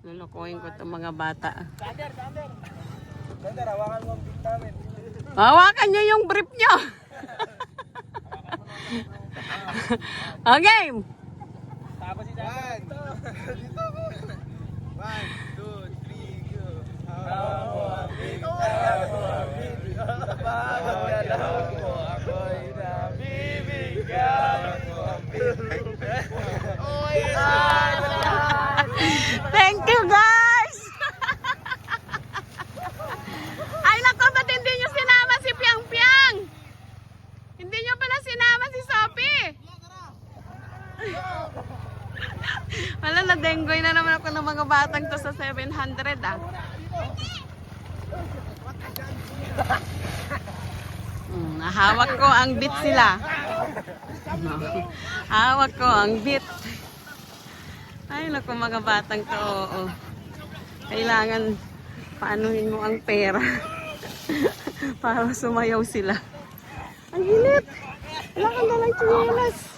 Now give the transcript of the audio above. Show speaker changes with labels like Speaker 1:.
Speaker 1: Lulukuhin ko itong mga bata.
Speaker 2: Sander, hawakan mo ang beat namin.
Speaker 1: Hawakan nyo yung brief nyo. Okay.
Speaker 2: Tapos si Sander. Dito. 1, 2, 3, go. Hawakan mo ang beat. Hawakan mo ang beat. Bawat galaw mo ako'y nabibigyan. Hawakan mo ang beat.
Speaker 1: Thank you guys. Ay nako, ba't hindi nyo sinama si Piang Piang? Hindi nyo pala sinama si Sophie. Wala, na-denggoy na naman ako ng mga batang to sa 700 ah. Hawak ko ang beat sila. Hawak ko ang beat. Ay, naku mga batang to. Oo. Kailangan paanuhin mo ang pera para sumayaw sila. Ang init! Wala kang dalang tsinelas.